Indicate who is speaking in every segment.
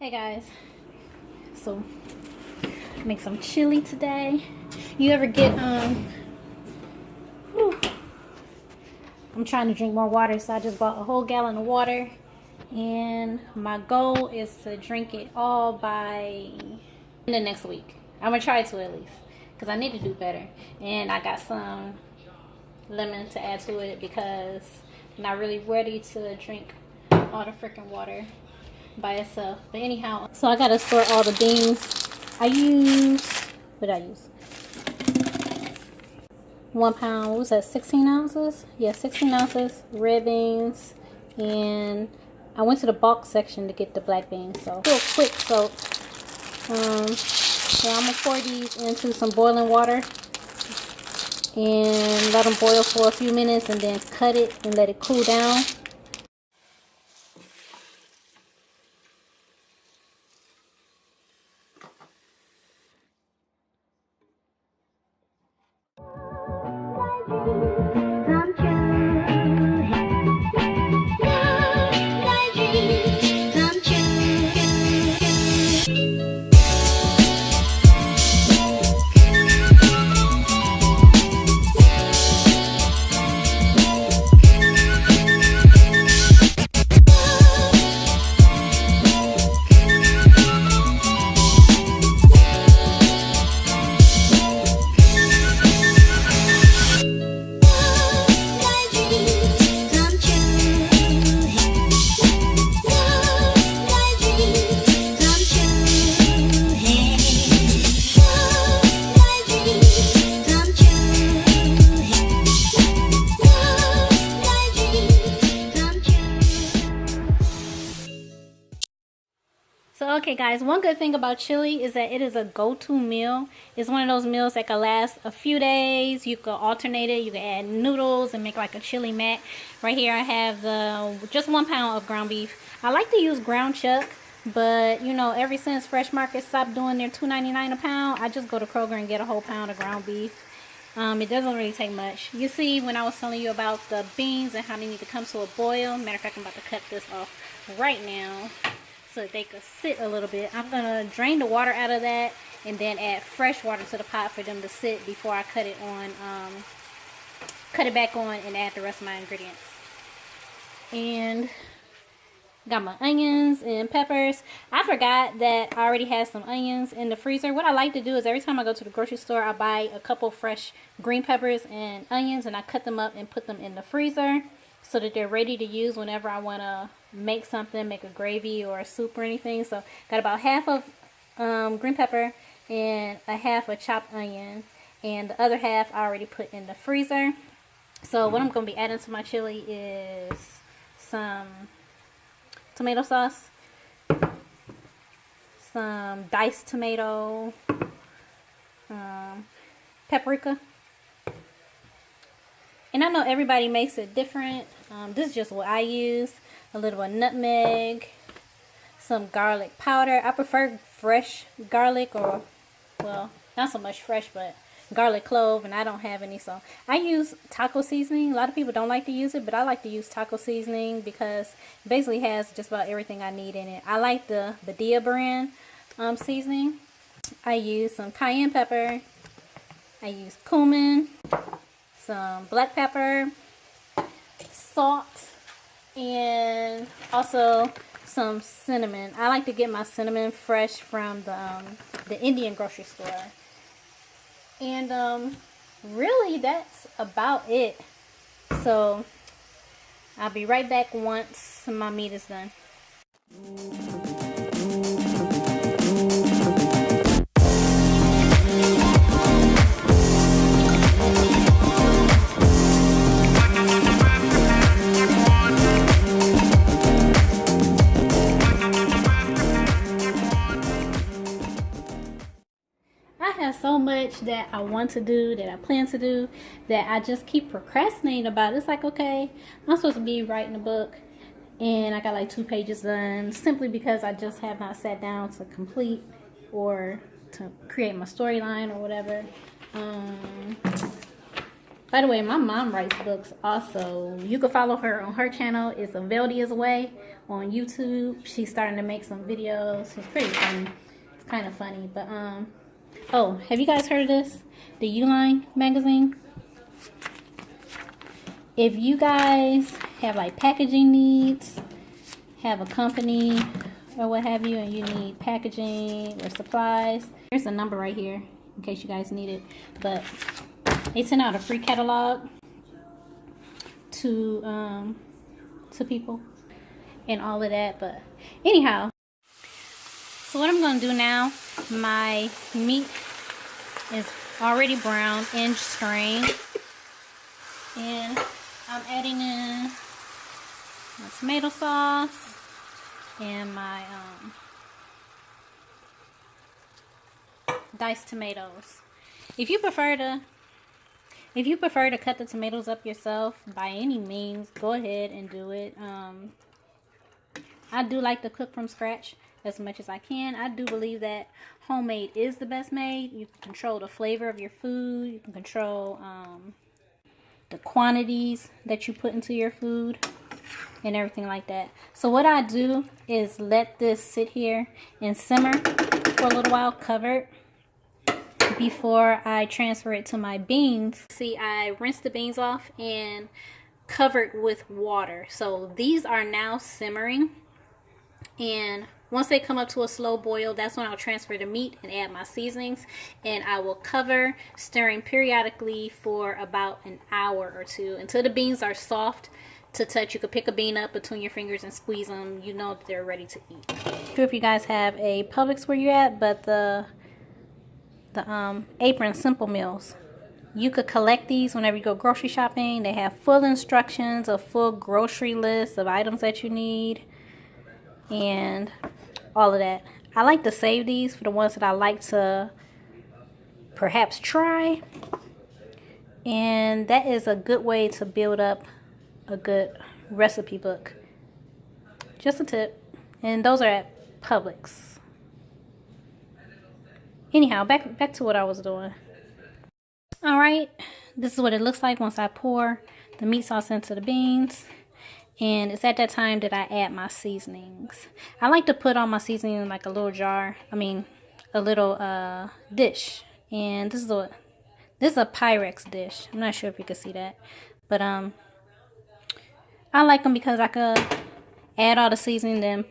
Speaker 1: Hey guys, so make some chili today. You ever get whew, I'm trying to drink more water, so I just bought a whole gallon of water, and my goal is to drink it all by the next week. I'm gonna try to at least, because I need to do better. And I got some lemon to add to it because I'm not really ready to drink all the freaking water by itself. But anyhow, so I gotta store all the beans. I use, what did I use? 1 pound, what was that, 16 ounces? Yeah, 16 ounces red beans. And I went to the bulk section to get the black beans, so real quick soak. So I'm gonna pour these into some boiling water and let them boil for a few minutes, and then cut it and let it cool down. So okay guys, one good thing about chili is that it is a go-to meal. It's one of those meals that can last a few days. You can alternate it. You can add noodles and make like a chili mac. Right here I have just 1 pound of ground beef. I like to use ground chuck, but you know, ever since Fresh Market stopped doing their $2.99 a pound, I just go to Kroger and get a whole pound of ground beef. It doesn't really take much. You see, when I was telling you about the beans and how they need to come to a boil, matter of fact, I'm about to cut this off right now so that they could sit a little bit. I'm gonna drain the water out of that and then add fresh water to the pot for them to sit before I cut it back on and add the rest of my ingredients. And got my onions and peppers. I forgot that I already had some onions in the freezer. What I like to do is every time I go to the grocery store, I buy a couple fresh green peppers and onions, and I cut them up and put them in the freezer so that they're ready to use whenever I want to make something, make a gravy or a soup or anything. So got about half of green pepper and a half of chopped onion, and the other half I already put in the freezer. So what I'm going to be adding to my chili is some tomato sauce, some diced tomato, paprika. And I know everybody makes it different. This is just what I use. A little of nutmeg, some garlic powder. I prefer fresh garlic, or, well, not so much fresh, but garlic clove, and I don't have any, so I use taco seasoning. A lot of people don't like to use it, but I like to use taco seasoning because it basically has just about everything I need in it. I like the Badia brand seasoning. I use some cayenne pepper. I use cumin, some black pepper, salt, and also some cinnamon. I like to get my cinnamon fresh from the Indian grocery store. And really that's about it. So I'll be right back once my meat is done. So much that I want to do, that I plan to do, that I just keep procrastinating about. It's like, okay, I'm supposed to be writing a book and I got like 2 pages done, simply because I just have not sat down to complete or to create my storyline or whatever. By the way, my mom writes books also. You can follow her on her channel. It's Aveldia's Way on YouTube. She's starting to make some videos. It's pretty funny. It's kind of funny. But, oh, have you guys heard of this? The Uline magazine? If you guys have like packaging needs, have a company or what have you, and you need packaging or supplies, there's a number right here in case you guys need it. But they send out a free catalog to people and all of that. But anyhow, so what I'm going to do now, my meat is already browned and strained, and I'm adding in my tomato sauce and my diced tomatoes. If you prefer to cut the tomatoes up yourself, by any means, go ahead and do it. I do like to cook from scratch as much as I can. I do believe that homemade is the best made. You can control the flavor of your food. You can control the quantities that you put into your food and everything like that. So what I do is let this sit here and simmer for a little while, covered, before I transfer it to my beans. See, I rinsed the beans off and covered with water. So these are now simmering, and once they come up to a slow boil, that's when I'll transfer the meat and add my seasonings, and I will cover, stirring periodically for about an hour or two until the beans are soft to touch. You could pick a bean up between your fingers and squeeze them. You know that they're ready to eat. I'm not sure if you guys have a Publix where you're at, but the Apron Simple Meals, you could collect these whenever you go grocery shopping. They have full instructions, a full grocery list of items that you need, and all of that. I like to save these for the ones that I like to perhaps try, and that is a good way to build up a good recipe book. Just a tip. And those are at Publix. Anyhow, back to what I was doing. Alright, this is what it looks like once I pour the meat sauce into the beans. And it's at that time that I add my seasonings. I like to put all my seasoning in like a little jar. A little dish. And this is a Pyrex dish. I'm not sure if you can see that. But I like them because I could add all the seasoning, then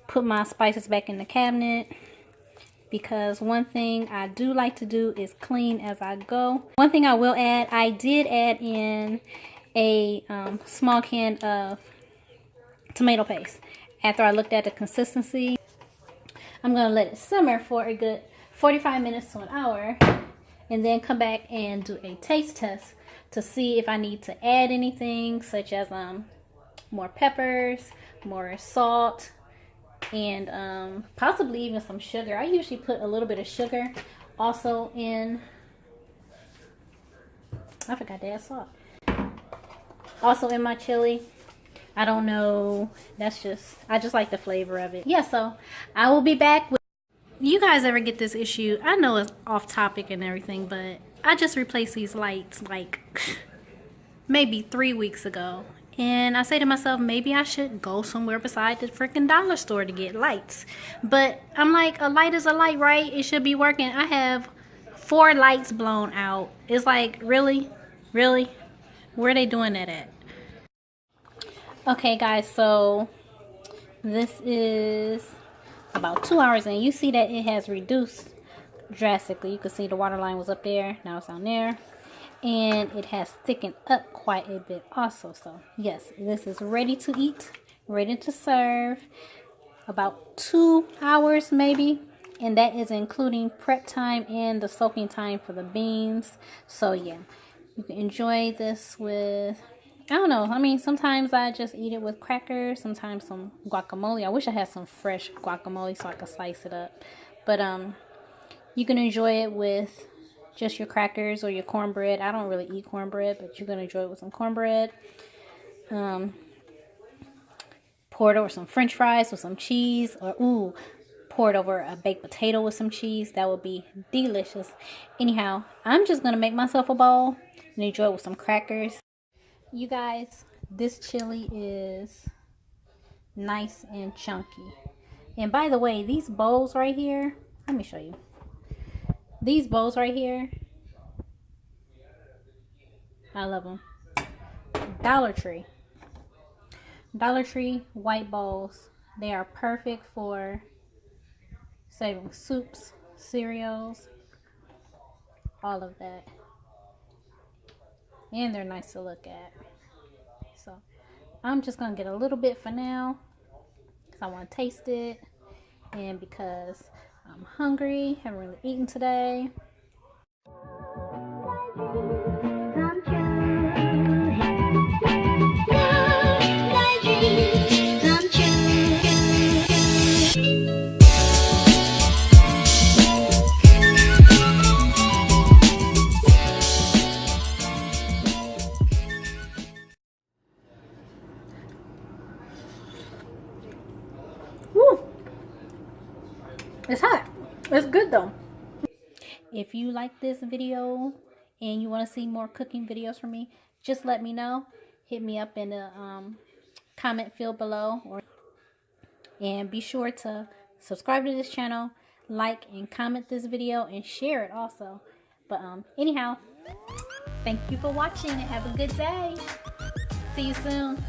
Speaker 1: put my spices back in the cabinet. Because one thing I do like to do is clean as I go. One thing I will add, I did add in a small can of tomato paste. After I looked at the consistency, I'm going to let it simmer for a good 45 minutes to an hour. And then come back and do a taste test to see if I need to add anything, such as more peppers, more salt, and possibly even some sugar. I usually put a little bit of sugar also in. I forgot to add salt. Also in my chili. I don't know. I just like the flavor of it. Yeah, so I will be back with. You guys ever get this issue? I know it's off topic and everything, but I just replaced these lights like maybe 3 weeks ago. And I say to myself, maybe I should go somewhere beside the freaking dollar store to get lights. But I'm like, a light is a light, right? It should be working. I have 4 lights blown out. It's like, really? Really? Where are they doing that at? Okay, guys, so this is about 2 hours in. You see that it has reduced drastically. You can see the water line was up there. Now it's down there. And it has thickened up quite a bit also. So yes, this is ready to eat, ready to serve. About 2 hours maybe, and that is including prep time and the soaking time for the beans. So yeah, you can enjoy this with, I don't know, sometimes I just eat it with crackers, sometimes some guacamole. I wish I had some fresh guacamole so I could slice it up. But you can enjoy it with just your crackers or your cornbread. I don't really eat cornbread, but you're going to enjoy it with some cornbread. Pour it over some french fries with some cheese. Or, ooh, pour it over a baked potato with some cheese. That would be delicious. Anyhow, I'm just going to make myself a bowl and enjoy it with some crackers. You guys, this chili is nice and chunky. And by the way, these bowls right here, let me show you. These bowls right here, I love them. Dollar Tree white bowls. They are perfect for serving soups, cereals, all of that. And they're nice to look at. So I'm just gonna get a little bit for now because I want to taste it, and because I'm hungry, haven't really eaten today. Woo! It's hot. It's good though. If you like this video and you want to see more cooking videos from me, just let me know. Hit me up in the comment field below, and be sure to subscribe to this channel, like and comment this video, and share it also. But anyhow, thank you for watching and have a good day. See you soon.